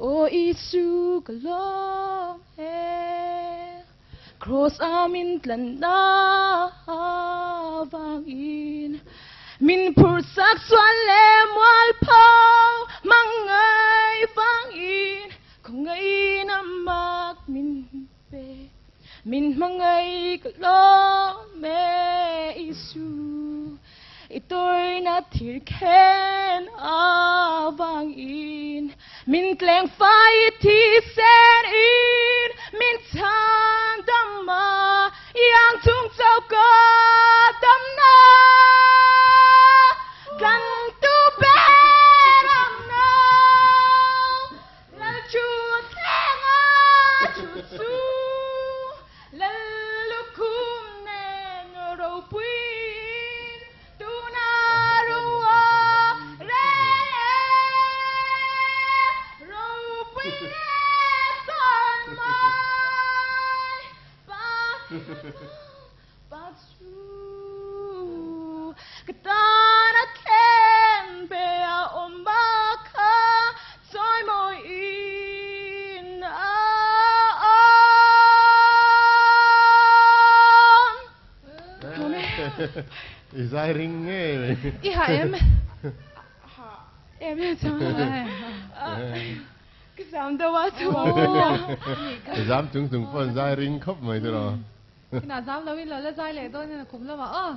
O Isu kalom he cross amin tlan na vang in min pur sak suan le mwal pau mangai vang in không ngay nam mak min pe min mangai kalom me Isu itoy na thir khen vang in min kleng phai thi sen in min chan dam ma yang chung chau ka dam na kan tu be ram na la chu theng a chu su la lu kum ne ro pui tu na ru re ro pui son mai ba chu katana ken be a om ba kha soi moi in Isai ring nghe hả em chẳng cái dám đâu á chú dám chúng phun Isai ring khóc mày rồi cái nào dám đâu là dai lệ tôi nên là cũng là bảo